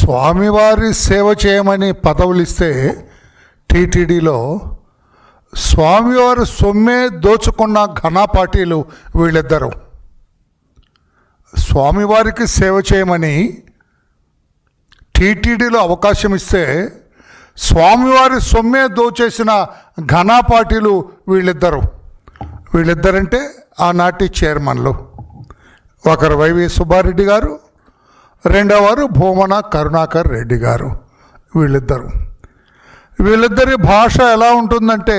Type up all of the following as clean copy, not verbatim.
స్వామివారి సేవ చేయమని పదవులు ఇస్తే టీటీడీలో స్వామివారి సొమ్మే దోచుకున్న ఘనపాటీలు వీళ్ళిద్దరు. స్వామివారికి సేవ చేయమని టీటీడీలో అవకాశం ఇస్తే స్వామివారి సొమ్మే దోచేసిన ఘనపాటీలు వీళ్ళిద్దరు. వీళ్ళిద్దరంటే ఆనాటి చైర్మన్లు. ఒకరు వైవి సుబ్బారెడ్డి గారు, రెండవవారు భూమన కరుణాకర్ రెడ్డి గారు. వీళ్ళిద్దరి భాష ఎలా ఉంటుందంటే,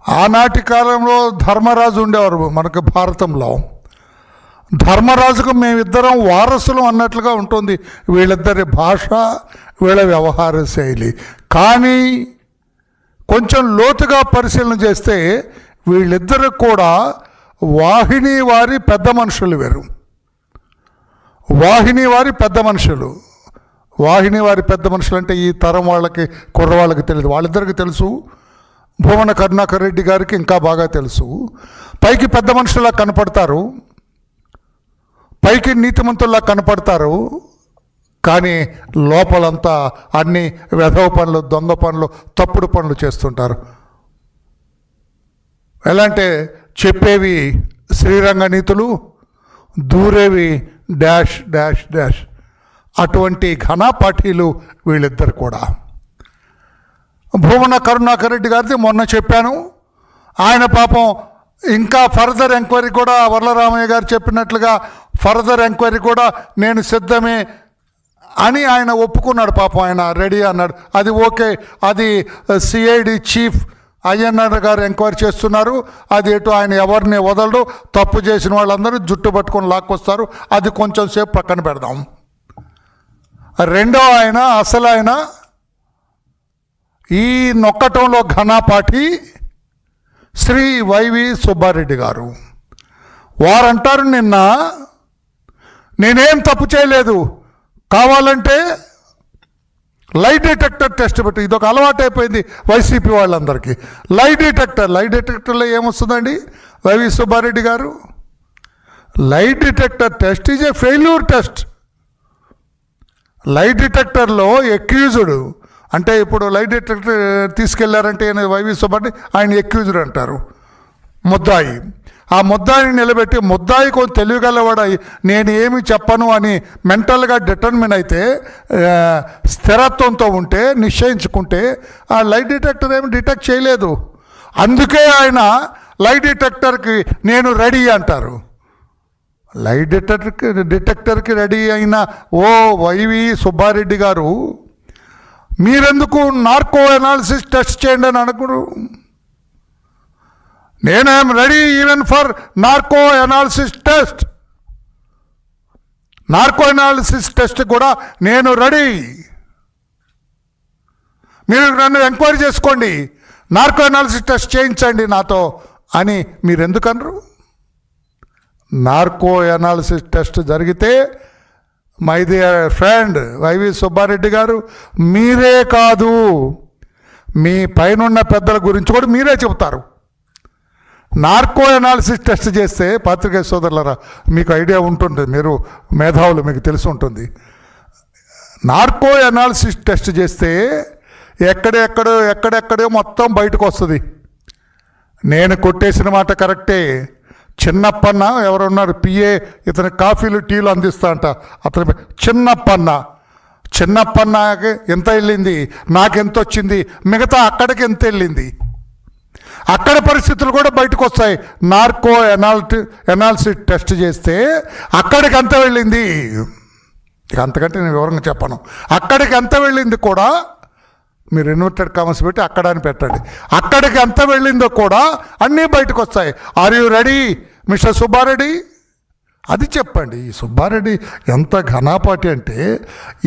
ఆనాటి కాలంలో ధర్మరాజు ఉండేవారు మనకు భారతంలో. ధర్మరాజుకు మేమిద్దరం వారసులు అన్నట్లుగా ఉంటుంది వీళ్ళిద్దరి భాష, వీళ్ళ వ్యవహార శైలి. కానీ కొంచెం లోతుగా పరిశీలన చేస్తే వీళ్ళిద్దరు కూడా వాహిని వారి పెద్ద మనుషులు వేరు. వాహిని వారి పెద్ద మనుషులు అంటే ఈ తరం వాళ్ళకి, కుర్రవాళ్ళకి తెలియదు. వాళ్ళిద్దరికి తెలుసు. భువన కరుణాకర్ రెడ్డి గారికి ఇంకా బాగా తెలుసు. పైకి పెద్ద మనుషులా కనపడతారు, పైకి నీతిమంతుల్లా కనపడతారు, కానీ లోపలంతా అన్ని వెధవ పనులు, దొంగ పనులు, తప్పుడు పనులు చేస్తుంటారు. ఎలా అంటే చెప్పేవి శ్రీరంగ నీతులు, దూరేవి డాష్ డాష్ డాష్. అటువంటి ఘనపాఠీలు వీళ్ళిద్దరు కూడా. భువన కరుణాకర్ రెడ్డి గారిది మొన్న చెప్పాను. ఆయన పాపం ఇంకా ఫర్దర్ ఎంక్వైరీ కూడా వరలరామయ్య గారు చెప్పినట్లుగా ఫర్దర్ ఎంక్వైరీ కూడా నేను సిద్ధమే అని ఆయన ఒప్పుకున్నాడు. పాపం ఆయన రెడీ అన్నాడు. అది ఓకే, అది సిఐడి చీఫ్ అయ్యన్నర్ గారు ఎంక్వైరీ చేస్తున్నారు. అది ఎటు ఆయన ఎవరిని వదలడు. తప్పు చేసిన వాళ్ళందరూ జుట్టు పట్టుకొని లాక్కొస్తారు. అది కొంచెం సేపు పక్కన పెడదాం. రెండో ఆయన, అసలు ఆయన ఈ నొక్కటంలో ఘనపాఠి శ్రీ వైవి సుబ్బారెడ్డి గారు. వారంటారు, నిన్న నేనేం తప్పు చేయలేదు, కావాలంటే లైట్ డిటెక్టర్ టెస్ట్ పెట్టి. ఇదొక అలవాటు అయిపోయింది వైసీపీ వాళ్ళందరికీ. లైట్ డిటెక్టర్లో ఏమొస్తుందండి YV Subba Reddy garu? Light detector test is a failure test. Light డిటెక్టర్లో ఎక్యూజ్డ్ అంటే, ఇప్పుడు లైట్ డిటెక్టర్ తీసుకెళ్లారంటే వైవి సుబ్బారెడ్డి ఆయన ఎక్యూజ్డ్ అంటారు, ముద్దాయి. ఆ ముద్దాయిని నిలబెట్టి, ముద్దాయి కొంచెం తెలివిగలవాడై నేను ఏమి చెప్పను అని మెంటల్గా డిటర్మిన్ అయితే, స్థిరత్వంతో ఉంటే, నిశ్చయించుకుంటే ఆ లైట్ డిటెక్టర్ ఏమి డిటెక్ట్ చేయలేదు. అందుకే ఆయన లైట్ డిటెక్టర్కి నేను రెడీ అంటారు. లైట్ డిటెక్టర్కి రెడీ అయిన ఓ వైవి సుబ్బారెడ్డి గారు, మీరెందుకు నార్కో అనాలిసిస్ టెస్ట్ చేయండి అని అనుకున్నారు? నేను I'm ready even for narco analysis test. Narco analysis test కూడా నేను రెడీ. మీరు నన్ను ఎంక్వైరీ చేసుకోండి, నార్కో అనాలిసిస్ టెస్ట్ చేయించండి నాతో అని మీరు ఎందుకన్నారు? నార్కో అనాలిసిస్ టెస్ట్ జరిగితే my dear friend YV Subba Reddy గారు, మీరే కాదు మీ పైనున్న పెద్దల గురించి కూడా మీరే చెబుతారు. నార్కో అనాలిసిస్ టెస్ట్ చేస్తే, పాత్రికేయ సోదరులరా మీకు ఐడియా ఉంటుంది, మీరు మేధావులు, మీకు తెలిసి ఉంటుంది. నార్కో అనాలిసిస్ టెస్ట్ చేస్తే ఎక్కడెక్కడో మొత్తం బయటకు వస్తుంది. నేను కొట్టేసిన మాట కరెక్టే. చిన్నప్పన్న ఎవరున్నారు పిఏ, ఇతని కాఫీలు టీలు అందిస్తా అంట, అతని చిన్నప్పన్నకి ఎంత వెళ్ళింది, నాకెంత వచ్చింది, మిగతా అక్కడికి ఎంత వెళ్ళింది, అక్కడ పరిస్థితులు కూడా బయటకు వస్తాయి. నార్కో అనాలిసిస్ టెస్ట్ చేస్తే అక్కడికి ఎంత వెళ్ళింది, అంతకంటే నేను వివరంగా చెప్పను. అక్కడికి ఎంత వెళ్ళింది కూడా మీరు ఇన్వర్టెడ్ కామర్స్ పెట్టి అక్కడ అని పెట్టండి. అక్కడికి ఎంత వెళ్ళిందో కూడా అన్నీ బయటకు వస్తాయి. Are you ready mister Subba Reddy? అది చెప్పండి. ఈ సుబ్బారెడ్డి ఎంత ఘనపాటి అంటే,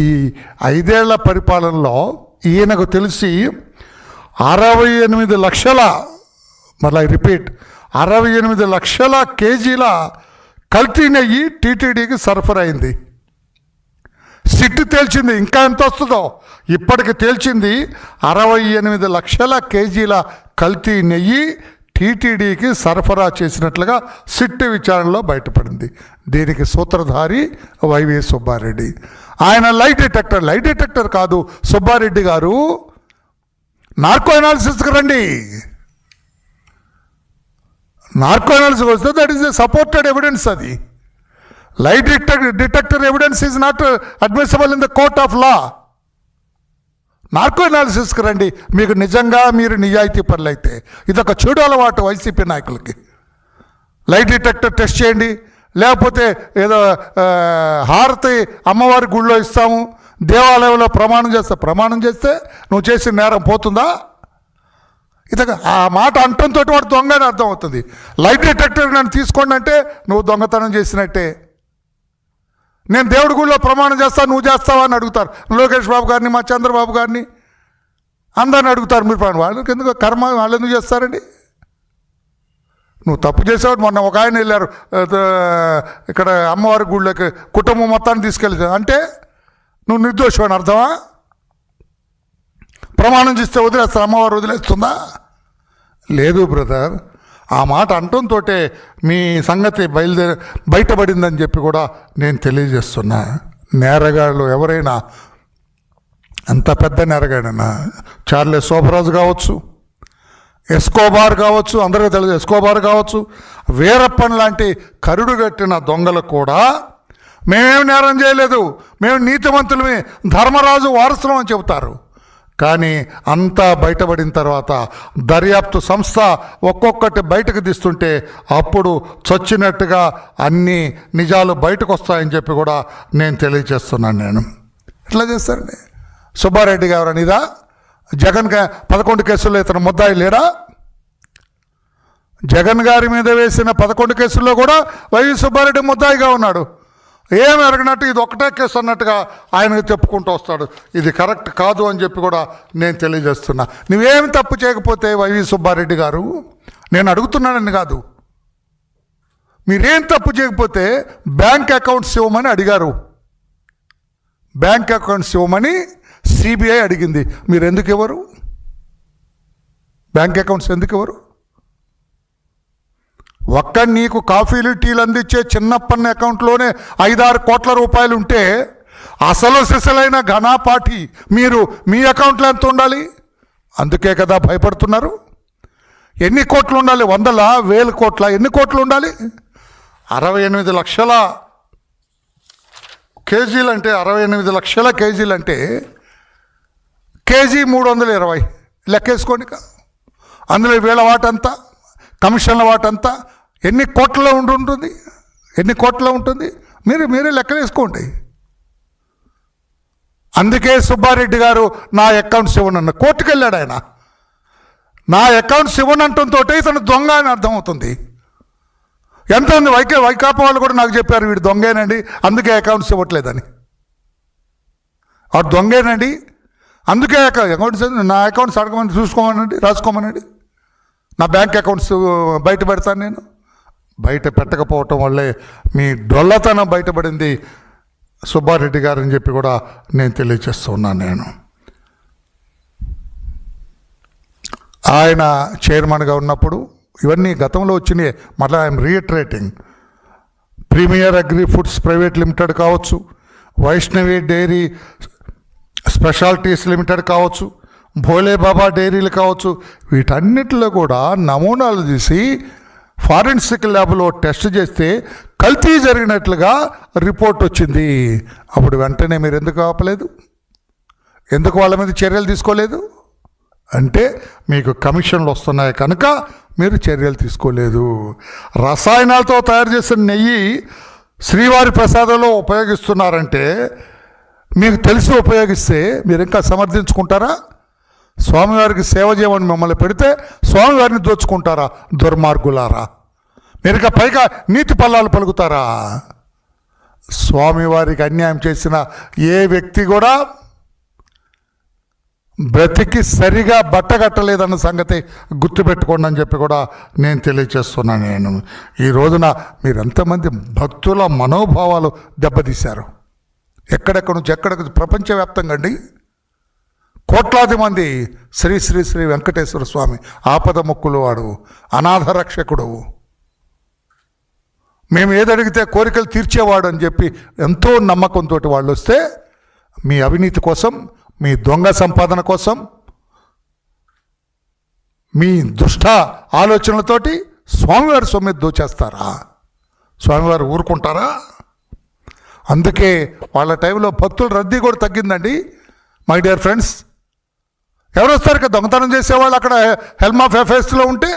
ఈ 5 ఏళ్ల పరిపాలనలో ఈయనకు తెలిసి 68 లక్షల, మళ్ళీ రిపీట్, 68 లక్షల కేజీల కల్తీ నెయ్యి టీటీడీకి సరఫరా అయింది. సిట్ తేల్చింది, ఇంకా ఎంత వస్తుందో ఇప్పటికి తేల్చింది. 68 లక్షల కేజీల కల్తీ నెయ్యి టీటీడీకి సరఫరా చేసినట్లుగా సిట్ విచారణలో బయటపడింది. దీనికి సూత్రధారి వైవి సుబ్బారెడ్డి. ఆయన లైట్ డిటెక్టర్ కాదు సుబ్బారెడ్డి గారు, నార్కో అనాలిసిస్కి రండి. నార్కో అనాలిసిస్ వస్తే that is a supported evidence. అది light detector evidence is not admissible in the court of law. Narco అనాలిసిస్కి రండి మీకు నిజంగా మీరు నిజాయితీ పనులైతే. ఇదొక చెడు అలవాటు వైసీపీ నాయకులకి. లైట్ డిటెక్టర్ టెస్ట్ చేయండి, లేకపోతే ఏదో హారతి అమ్మవారి గుళ్ళో ఇస్తాము, దేవాలయంలో ప్రమాణం చేస్తే నువ్వు చేసిన నేరం పోతుందా? ఇతగా ఆ మాట అంటంతో వాడు దొంగ అని అర్థం అవుతుంది. లైట్ డిటెక్టర్ నన్ను తీసుకోండి అంటే నువ్వు దొంగతనం చేసినట్టే. నేను దేవుడి గుళ్ళో ప్రమాణం చేస్తాను, నువ్వు చేస్తావా అని అడుగుతారు. లోకేష్ బాబు గారిని, మా చంద్రబాబు గారిని, అందరిని అడుగుతారు. మీరు వాళ్ళకి ఎందుకు కర్మ, వాళ్ళు ఎందుకు చేస్తారండి? నువ్వు తప్పు చేసావు. మొన్న ఒక ఆయన వెళ్ళారు ఇక్కడ అమ్మవారి గుళ్ళకి, కుటుంబం మొత్తాన్ని తీసుకెళ్ళి అంటే నువ్వు నిర్దోషం అని అర్థమా? ప్రమాణం చేస్తే వదిలేస్తా, అమ్మవారు వదిలేస్తుందా? లేదు బ్రదర్. ఆ మాట అంటంతో మీ సంగతి బయటపడిందని చెప్పి కూడా నేను తెలియజేస్తున్నా. నేరగాళ్ళు ఎవరైనా, అంత పెద్ద నేరగాడైనా, చార్లెస్ శోభరాజు కావచ్చు, ఎస్కోబార్ కావచ్చు, అందరికీ తెలుసు ఎస్కోబార్ కావచ్చు, వీరప్పన్ లాంటి కరుడు కట్టిన దొంగలు కూడా మేమేం నేరం చేయలేదు, మేము నీతిమంతులమే, ధర్మరాజు వారసులం అని చెబుతారు. కానీ అంతా బయటపడిన తర్వాత దర్యాప్తు సంస్థ ఒక్కొక్కటి బయటకు తీస్తుంటే అప్పుడు చచ్చినట్టుగా అన్ని నిజాలు బయటకు వస్తాయని చెప్పి కూడా నేను తెలియజేస్తున్నాను. నేను ఎట్లా చేస్తారండి? సుబ్బారెడ్డి గారు అనిదా జగన్ 11 కేసుల్లో ఇతను ముద్దాయి లేడా? జగన్ గారి మీద వేసిన 11 కేసుల్లో కూడా వైవి సుబ్బారెడ్డి ముద్దాయిగా ఉన్నాడు. ఏమి ఎరగనట్టు ఇది ఒకటే కేసు అన్నట్టుగా ఆయనకు చెప్పుకుంటూ వస్తాడు. ఇది కరెక్ట్ కాదు అని చెప్పి కూడా నేను తెలియజేస్తున్నా. నువ్వేమి తప్పు చేయకపోతే వైవి సుబ్బారెడ్డి గారు, నేను అడుగుతున్నానని కాదు, మీరేం తప్పు చేయకపోతే బ్యాంక్ అకౌంట్స్ ఇవ్వమని అడిగారు. బ్యాంక్ అకౌంట్స్ ఇవ్వమని సిబిఐ అడిగింది. మీరు ఎందుకు ఇవ్వరు? బ్యాంక్ అకౌంట్స్ ఎందుకు ఇవ్వరు? ఒక్క నీకు కాఫీలు టీలు అందించే చిన్నప్పన్న అకౌంట్లోనే 5-6 కోట్ల రూపాయలు ఉంటే అసలు సిసలైన ఘనాపాఠి మీరు మీ అకౌంట్లో ఎంత ఉండాలి? అందుకే కదా భయపడుతున్నారు. ఎన్ని కోట్లు ఉండాలి? 100ల 1000 కోట్ల? ఎన్ని కోట్లు ఉండాలి? 68 లక్షల కేజీలు అంటే 68 లక్షల కేజీలు అంటే కేజీ 320 లెక్కేసుకోండి. అందులో వీళ్ళ వాటంతా, కమిషన్ల వాటంతా ఎన్ని కోట్లలో ఉంటుంది? ఎన్ని కోట్లలో ఉంటుంది? మీరే లెక్క వేసుకోండి. అందుకే సుబ్బారెడ్డి గారు నా అకౌంట్స్ ఇవ్వనన్న కోర్టుకు వెళ్ళాడు. ఆయన నా అకౌంట్స్ ఇవ్వనంటంతో ఇతను దొంగ అని అర్థమవుతుంది. ఎంతమంది వైకాపా వాళ్ళు కూడా నాకు చెప్పారు వీడు దొంగేనండి, అందుకే అకౌంట్స్ ఇవ్వట్లేదని. వాడు దొంగేనండి, అందుకే అకౌంట్స్, నా అకౌంట్స్ అడగమని చూసుకోమనండి, రాసుకోమనండి. నా బ్యాంక్ అకౌంట్స్ బయట పెడతాను. నేను బయట పెట్టకపోవటం వల్లే మీ డొల్లతనం బయటపడింది సుబ్బారెడ్డి గారు అని చెప్పి కూడా నేను తెలియజేస్తున్నాను. నేను ఆయన చైర్మన్గా ఉన్నప్పుడు ఇవన్నీ గతంలో వచ్చినాయి. మళ్ళీ I'm reiterating. Premier agri foods private limited కావచ్చు, వైష్ణవి డైరీ స్పెషాలిటీస్ లిమిటెడ్ కావచ్చు, భోలే బాబా డైరీలు కావచ్చు, వీటన్నిటిలో కూడా నమూనాలు తీసి ఫారెన్సిక్ ల్యాబ్లో టెస్ట్ చేస్తే కల్తీ జరిగినట్లుగా రిపోర్ట్ వచ్చింది. అప్పుడు వెంటనే మీరు ఎందుకు ఆపలేదు? ఎందుకు వాళ్ళ మీద చర్యలు తీసుకోలేదు? అంటే మీకు కమిషన్లు వస్తున్నాయి కనుక మీరు చర్యలు తీసుకోలేదు. రసాయనాలతో తయారు చేసిన నెయ్యి శ్రీవారి ప్రసాదంలో ఉపయోగిస్తున్నారంటే మీకు తెలిసి ఉపయోగిస్తే మీరు ఇంకా సమర్థించుకుంటారా? స్వామివారికి సేవ చేయమని మిమ్మల్ని పెడితే స్వామివారిని దోచుకుంటారా? దుర్మార్గులారా, మీరు ఇక పైగా నీతి పల్లాలు పలుకుతారా? స్వామివారికి అన్యాయం చేసిన ఏ వ్యక్తి కూడా బ్రతికి సరిగా బట్టగట్టలేదన్న సంగతి గుర్తుపెట్టుకోండి అని చెప్పి కూడా నేను తెలియచేస్తున్నాను. నేను ఈ రోజున మీరు ఎంతమంది భక్తుల మనోభావాలు దెబ్బతీశారు. ఎక్కడెక్కడ నుంచి ఎక్కడికి, ప్రపంచవ్యాప్తంగా అండి కోట్లాది మంది శ్రీ శ్రీ శ్రీ వెంకటేశ్వర స్వామి ఆపద మొక్కులు వాడు, అనాథ రక్షకుడు, మేము ఏదడిగితే కోరికలు తీర్చేవాడు అని చెప్పి ఎంతో నమ్మకంతో వాళ్ళు వస్తే మీ అవినీతి కోసం, మీ దొంగ సంపాదన కోసం, మీ దుష్ట ఆలోచనలతోటి స్వామివారి సొమ్మె దోచేస్తారా? స్వామివారు ఊరుకుంటారా? అందుకే వాళ్ళ టైంలో భక్తుల రద్దీ కూడా తగ్గిందండి. మై డియర్ ఫ్రెండ్స్, ఎవరు వస్తారు కదా దొంగతనం చేసేవాళ్ళు అక్కడ హెల్మ్ ఆఫ్ అఫైర్స్లో ఉంటే?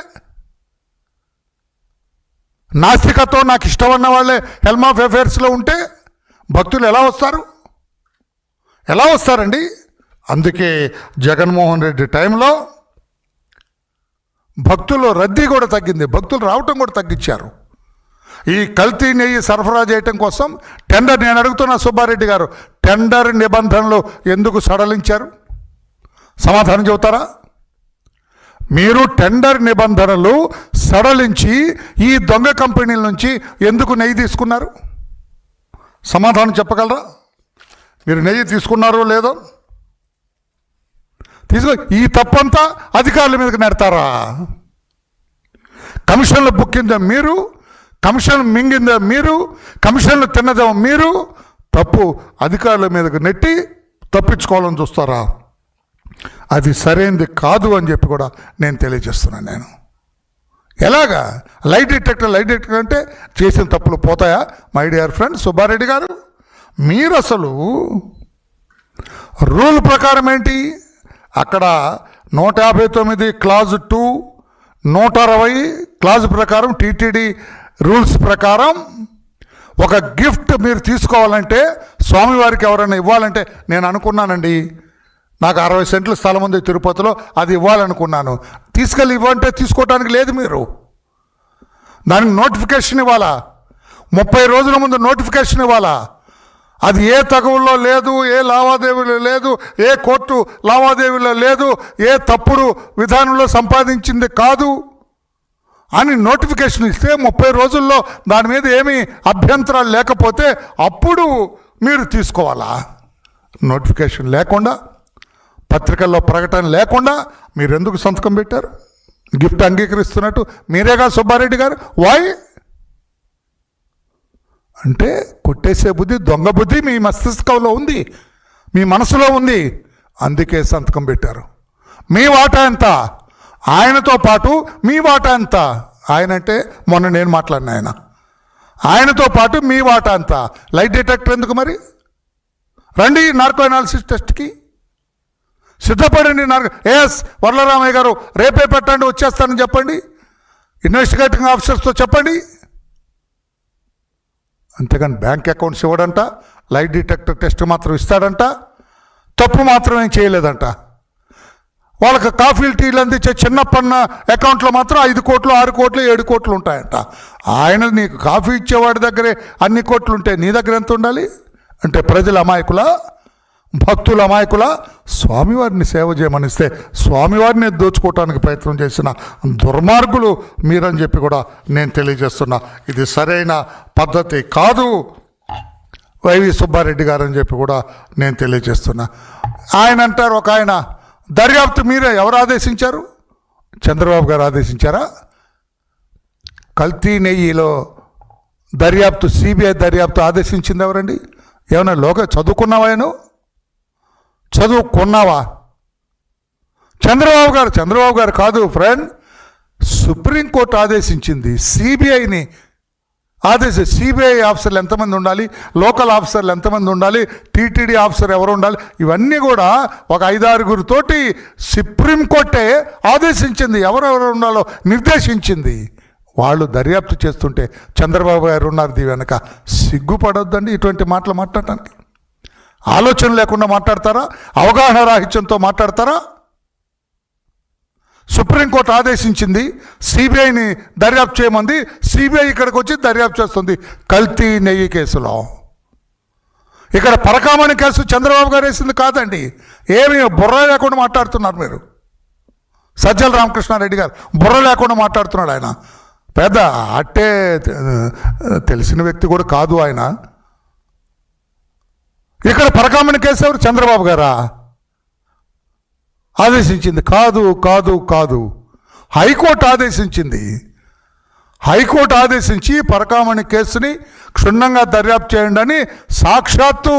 నాస్తికత్వం నాకు ఇష్టం అన్న వాళ్ళే హెల్మ్ ఆఫ్ అఫైర్స్లో ఉంటే భక్తులు ఎలా వస్తారు? ఎలా వస్తారండి? అందుకే జగన్మోహన్ రెడ్డి టైంలో భక్తులు రద్దీ కూడా తగ్గింది, భక్తులు రావటం కూడా తగ్గించారు. ఈ కల్తీ నెయ్యి సరఫరా చేయటం కోసం టెండర్, నేను అడుగుతున్నా సుబ్బారెడ్డి గారు, టెండర్ నిబంధనలు ఎందుకు సడలించారు? సమాధానం చెబుతారా? మీరు టెండర్ నిబంధనలు సడలించి ఈ దొంగ కంపెనీల నుంచి ఎందుకు నెయ్యి తీసుకున్నారు? సమాధానం చెప్పగలరా? మీరు నెయ్యి తీసుకున్నారో లేదో ఈ తప్పంతా అధికారుల మీదకి నెడతారా? కమిషన్లు బుక్కిందా మీరు, కమిషన్ మింగిందా మీరు, కమిషన్లు తిన్నదా మీరు, తప్పు అధికారుల మీదకి నెట్టి తప్పించుకోవాలని చూస్తారా? అది సరైనది కాదు అని చెప్పి కూడా నేను తెలియజేస్తున్నాను. నేను ఎలాగా లైట్ డిటెక్టర్ అంటే చేసిన తప్పులు పోతాయా? మై డియర్ ఫ్రెండ్ సుబ్బారెడ్డి గారు, మీరు అసలు రూల్ ప్రకారం ఏంటి? అక్కడ 159 క్లాజ్ 2, 160 క్లాజ్ ప్రకారం, టీటీడీ రూల్స్ ప్రకారం ఒక గిఫ్ట్ మీరు తీసుకోవాలంటే, స్వామివారికి ఎవరైనా ఇవ్వాలంటే, నేను అనుకున్నానండి నాకు 60 సెంట్ల స్థలం ఉంది తిరుపతిలో, అది ఇవ్వాలనుకున్నాను. తీసుకెళ్ళి ఇవ్వంటే తీసుకోవడానికి లేదు. మీరు దానికి నోటిఫికేషన్ ఇవ్వాలా, 30 రోజుల ముందు నోటిఫికేషన్ ఇవ్వాలా. అది ఏ తగవుల్లో లేదు, ఏ లావాదేవీలో లేదు, ఏ కోర్టు లావాదేవీలో లేదు, ఏ తప్పుడు విధానంలో సంపాదించింది కాదు అని నోటిఫికేషన్ ఇస్తే 30 రోజుల్లో దాని మీద ఏమీ అభ్యంతరాలు లేకపోతే అప్పుడు మీరు తీసుకోవాలా. నోటిఫికేషన్ లేకుండా, పత్రికల్లో ప్రకటన లేకుండా మీరు ఎందుకు సంతకం పెట్టారు? గిఫ్ట్ అంగీకరిస్తున్నట్టు మీరేగా సుబ్బారెడ్డి గారు. వాయ్ అంటే కొట్టేసే బుద్ధి, దొంగ బుద్ధి మీ మస్తిష్కంలో ఉంది, మీ మనసులో ఉంది, అందుకే సంతకం పెట్టారు. మీ వాటా ఎంత? ఆయనతో పాటు మీ వాటా ఎంత? ఆయన అంటే మొన్న నేను మాట్లాడిన ఆయనతో పాటు మీ వాటా ఎంత? లైట్ డిటెక్టర్ ఎందుకు మరి? రండి నార్కో అనాలిసిస్ టెస్ట్కి సిద్ధపడండి. వరలరామయ్య గారు రేపే పెట్టండి, వచ్చేస్తానని చెప్పండి, ఇన్వెస్టిగేటింగ్ ఆఫీసర్స్తో చెప్పండి. అంతేగాని బ్యాంక్ అకౌంట్స్ ఇవ్వడంట, లైట్ డిటెక్టర్ టెస్ట్ మాత్రం ఇస్తాడంట, తప్పు మాత్రం ఏం చేయలేదంట. వాళ్ళకి కాఫీలు టీలు అందించే చిన్న పన్న అకౌంట్లో మాత్రం 5 కోట్లు 6 కోట్లు 7 కోట్లు ఉంటాయంట. ఆయన నీకు కాఫీ ఇచ్చేవాడి దగ్గరే అన్ని కోట్లు ఉంటే నీ దగ్గర ఎంత ఉండాలి? అంటే ప్రజల అమాయకుల, భక్తుల అమాయకుల, స్వామివారిని సేవ చేయమనిస్తే స్వామివారిని దోచుకోవటానికి ప్రయత్నం చేసిన దుర్మార్గులు మీరని చెప్పి కూడా నేను తెలియజేస్తున్నా. ఇది సరైన పద్ధతి కాదు వైవి సుబ్బారెడ్డి గారు అని చెప్పి కూడా నేను తెలియజేస్తున్నా. ఆయన అంటారు, ఒక ఆయన, దర్యాప్తు మీరే ఎవరు ఆదేశించారు? చంద్రబాబు గారు ఆదేశించారా? కల్తీ నెయ్యిలో దర్యాప్తు, సిబిఐ దర్యాప్తు ఆదేశించింది ఎవరండి? ఏమన్నా చదువుకున్నావా? చదువుకున్నావా? చంద్రబాబు గారు కాదు ఫ్రెండ్, సుప్రీంకోర్టు ఆదేశించింది. సిబిఐని సిబిఐ ఆఫీసర్లు ఎంతమంది ఉండాలి, లోకల్ ఆఫీసర్లు ఎంతమంది ఉండాలి, టీటీడీ ఆఫీసర్ ఎవరు ఉండాలి, ఇవన్నీ కూడా ఒక 5-6 తోటి సుప్రీంకోర్టే ఆదేశించింది, ఎవరెవరు ఉండాలో నిర్దేశించింది. వాళ్ళు దర్యాప్తు చేస్తుంటే చంద్రబాబు గారు ఉన్నారు దీని వెనక. సిగ్గుపడొద్దండి ఇటువంటి మాటలు మాట్లాడటానికి. ఆలోచన లేకుండా మాట్లాడతారా? అవగాహన రాహిత్యంతో మాట్లాడతారా? సుప్రీంకోర్టు ఆదేశించింది, సిబిఐని దర్యాప్తు చేయమంది, సిబిఐ ఇక్కడికి వచ్చి దర్యాప్తు చేస్తుంది కల్తీ నెయ్యి కేసులో. ఇక్కడ పరకామణి కేసు చంద్రబాబు గారు వేసింది కాదండి. ఏమి బుర్ర లేకుండా మాట్లాడుతున్నారు మీరు. సజ్జల రామకృష్ణారెడ్డి గారు బుర్ర లేకుండా మాట్లాడుతున్నాడు. ఆయన పెద్ద అట్టే తెలిసిన వ్యక్తి కూడా కాదు ఆయన. ఇక్కడ పరకామణి కేసు ఎవరు? చంద్రబాబు గారా? ఆదేశించింది. కాదు కాదు కాదు, హైకోర్టు ఆదేశించింది. హైకోర్టు ఆదేశించి పరకామణి కేసుని క్షుణ్ణంగా దర్యాప్తు చేయండి అని సాక్షాత్తు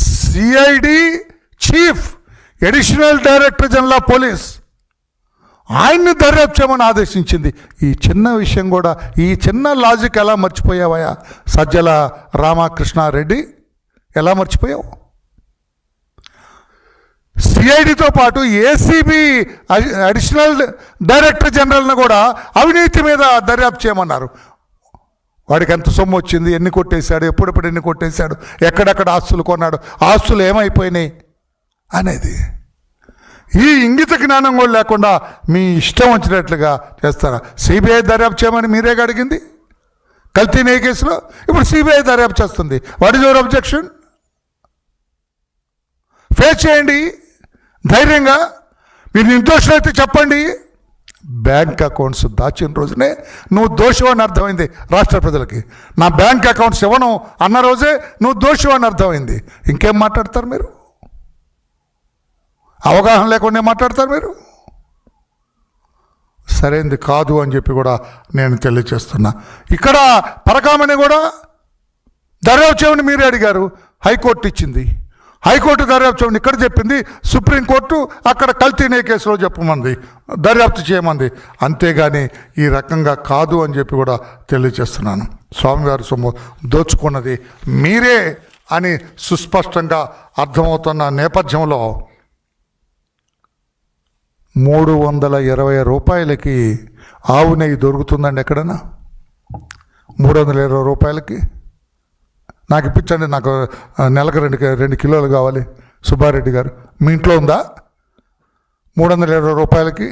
CID chief, additional director general of police ఆయన్ని దర్యాప్తు చేయమని ఆదేశించింది. ఈ చిన్న విషయం కూడా, ఈ చిన్న లాజిక్ ఎలా మర్చిపోయావయ్యా సజ్జల రామకృష్ణారెడ్డి? ఎలా మర్చిపోయావు? సిఐడితో పాటు ఏసీబీ అడిషనల్ డైరెక్టర్ జనరల్ని కూడా అవినీతి మీద దర్యాప్తు చేయమన్నారు. వాడికి ఎంత సొమ్ము వచ్చింది, ఎన్ని కొట్టేశాడు, ఎప్పుడెప్పుడు ఎన్ని కొట్టేశాడు, ఎక్కడెక్కడ ఆస్తులు కొన్నాడు, ఆస్తులు ఏమైపోయినాయి అనేది. ఈ ఇంగిత జ్ఞానం కూడా లేకుండా మీ ఇష్టం వచ్చినట్లుగా చేస్తారా? సిబిఐ దర్యాప్తు చేయమని మీరే అడిగింది కల్తీ నెయ్యి కేసులో. ఇప్పుడు సిబిఐ దర్యాప్తు చేస్తుంది. What is your objection? Face చేయండి ధైర్యంగా. మీరు నిర్దోషులైతే చెప్పండి. బ్యాంక్ అకౌంట్స్ దాచిన రోజునే నువ్వు దోషి అని అర్థమైంది రాష్ట్ర ప్రజలకి. నా బ్యాంక్ అకౌంట్స్ ఇవ్వను అన్న రోజే నువ్వు దోషి అని అర్థమైంది. ఇంకేం మాట్లాడతారు మీరు? అవగాహన లేకుండా మాట్లాడతారు మీరు. సరైనది కాదు అని చెప్పి కూడా నేను తెలియచేస్తున్నా. ఇక్కడ పరకామణి కూడా దర్యాప్తు చేయమని మీరే అడిగారు, హైకోర్టు ఇచ్చింది. హైకోర్టు దర్యాప్తు చేయమని ఇక్కడ చెప్పింది, సుప్రీంకోర్టు అక్కడ కల్తీ నెయ్యి కేసులో చెప్పమంది, దర్యాప్తు చేయమంది. అంతేగాని ఈ రకంగా కాదు అని చెప్పి కూడా తెలియచేస్తున్నాను. స్వామివారి సొమ్ము దోచుకున్నది మీరే అని సుస్పష్టంగా అర్థమవుతున్న నేపథ్యంలో 320 రూపాయలకి ఆవు నెయ్యి దొరుకుతుందండి ఎక్కడన్నా? 320 రూపాయలకి నాకు ఇప్పించండి, నాకు నెలకు 2 కిలోలు కావాలి సుబ్బారెడ్డి గారు. మీ ఇంట్లో ఉందా 320 రూపాయలకి?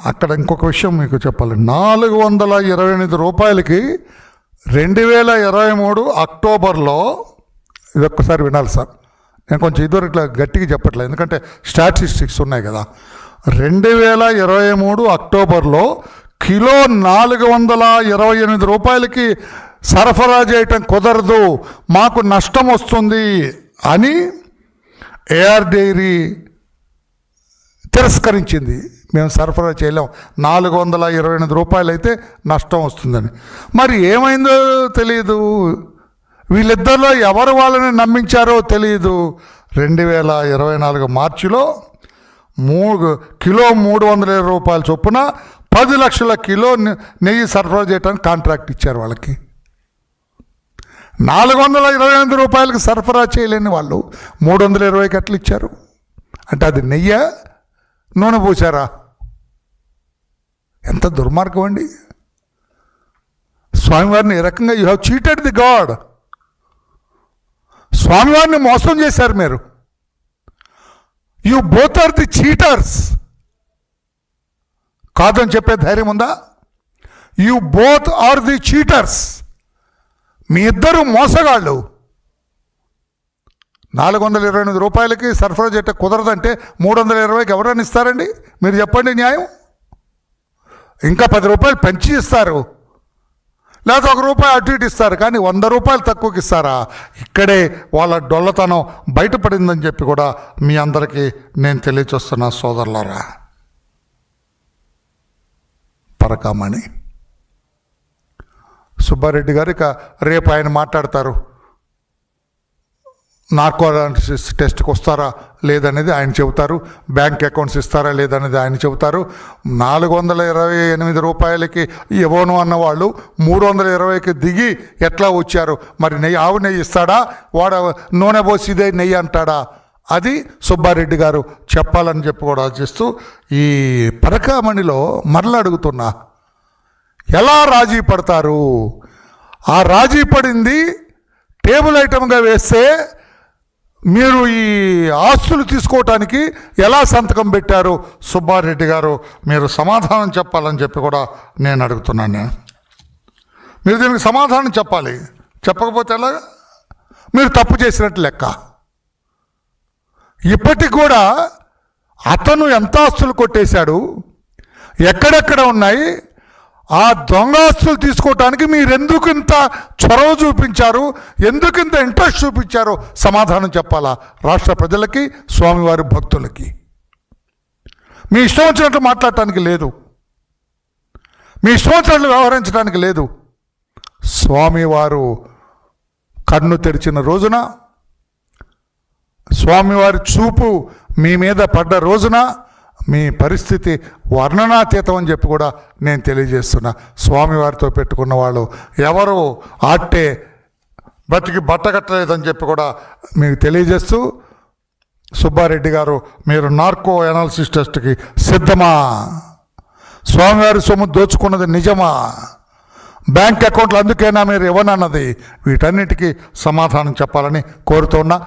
అక్కడ ఇంకొక విషయం మీకు చెప్పాలి. 428 రూపాయలకి 2023 అక్టోబర్లో, ఇది ఒక్కసారి వినాలి సార్, నేను కొంచెం ఇదివరకు ఇట్లా గట్టిగా చెప్పట్లేదు ఎందుకంటే స్టాటిస్టిక్స్ ఉన్నాయి కదా. 2023 అక్టోబర్లో కిలో 428 రూపాయలకి సరఫరా చేయటం కుదరదు, మాకు నష్టం వస్తుంది అని ఏఆర్ డైరీ తిరస్కరించింది. మేము సరఫరా చేయలేం, 428 రూపాయలు అయితే నష్టం వస్తుందని. మరి ఏమైందో తెలియదు, వీళ్ళిద్దరిలో ఎవరు వాళ్ళని నమ్మించారో తెలియదు. 2024 మార్చిలో కిలో 320 రూపాయల చొప్పున 10 లక్షల కిలో నెయ్యి సరఫరా చేయడానికి కాంట్రాక్ట్ ఇచ్చారు వాళ్ళకి. 428 రూపాయలకి సరఫరా చేయలేని వాళ్ళు 320కి ఎట్లా ఇచ్చారు? అంటే అది నెయ్య, నూనె పోసారా? ఎంత దుర్మార్గం అండి. స్వామివారిని ఏ రకంగా you have cheated the God. స్వామివారిని మోసం చేశారు మీరు. You both are the cheaters. కాదని చెప్పే ధైర్యం ఉందా? You both are the cheaters. మీ ఇద్దరు మోసగాళ్ళు. 428 రూపాయలకి సరఫరా చేయటం కుదరదంటే 320కి ఎవరైనా ఇస్తారండి? మీరు చెప్పండి న్యాయం. ఇంకా 10 రూపాయలు పెంచి ఇస్తారు, లేదా 1 రూపాయి అటు ఇటు ఇస్తారు, కానీ 100 రూపాయలు తక్కువకి ఇస్తారా? ఇక్కడే వాళ్ళ డొల్లతనం బయటపడిందని చెప్పి కూడా మీ అందరికీ నేను తెలియచేస్తున్నా సోదరులారా. పరకామణి సుబ్బారెడ్డి గారు ఇక రేపు ఆయన మాట్లాడతారు. నార్కో టెస్ట్కి వస్తారా లేదనేది ఆయన చెబుతారు, బ్యాంక్ అకౌంట్స్ ఇస్తారా లేదనేది ఆయన చెబుతారు. 428 రూపాయలకి ఇవ్వను అన్నవాళ్ళు 320కి దిగి ఎట్లా వచ్చారు? మరి నెయ్యి, ఆవు నెయ్యి ఇస్తాడా? వాడు నూనె పోసి ఇదే నెయ్యి అంటాడా? అది సుబ్బారెడ్డి గారు చెప్పాలని చెప్పి కూడా ఆలోచిస్తూ ఈ పరకామణిలో మరలా అడుగుతున్నా, ఎలా రాజీ పడతారు? ఆ రాజీ పడింది టేబుల్ ఐటమ్గా వేస్తే మీరు ఈ ఆస్తులు తీసుకోవటానికి ఎలా సంతకం పెట్టారు? సుబ్బారెడ్డి గారు మీరు సమాధానం చెప్పాలని చెప్పి కూడా నేను అడుగుతున్నాను. మీరు దీనికి సమాధానం చెప్పాలి. చెప్పకపోతే ఎలా? మీరు తప్పు చేసినట్టు లెక్క. ఇప్పటికి కూడా అతను ఎంత ఆస్తులు కొట్టేశాడు, ఎక్కడెక్కడ ఉన్నాయి, ఆ దొంగ ఆస్తులు తీసుకోవటానికి మీరు ఎందుకు ఇంత చొరవ చూపించారు, ఎందుకు ఇంత ఇంట్రెస్ట్ చూపించారో సమాధానం చెప్పాలా రాష్ట్ర ప్రజలకి, స్వామివారి భక్తులకి. మీ ఇష్టం వచ్చినట్లు మాట్లాడటానికి లేదు, మీ ఇష్టం వచ్చినట్లు వ్యవహరించడానికి లేదు. స్వామివారు కన్ను తెరిచిన రోజున, స్వామివారి చూపు మీ మీద పడ్డ రోజున మీ పరిస్థితి వర్ణనాతీతం అని చెప్పి కూడా నేను తెలియజేస్తున్నా. స్వామివారితో పెట్టుకున్న వాళ్ళు ఎవరు ఆట్టే బతికి బట్టగట్టలేదని చెప్పి కూడా మీకు తెలియజేస్తూ, సుబ్బారెడ్డి గారు మీరు నార్కో అనాలిసిస్ టెస్ట్కి సిద్ధమా? స్వామివారి సొమ్ము దోచుకున్నది నిజమా? బ్యాంక్ అకౌంట్లు అందుకేనా మీరు ఇవ్వనన్నది? వీటన్నిటికీ సమాధానం చెప్పాలని కోరుతున్నా.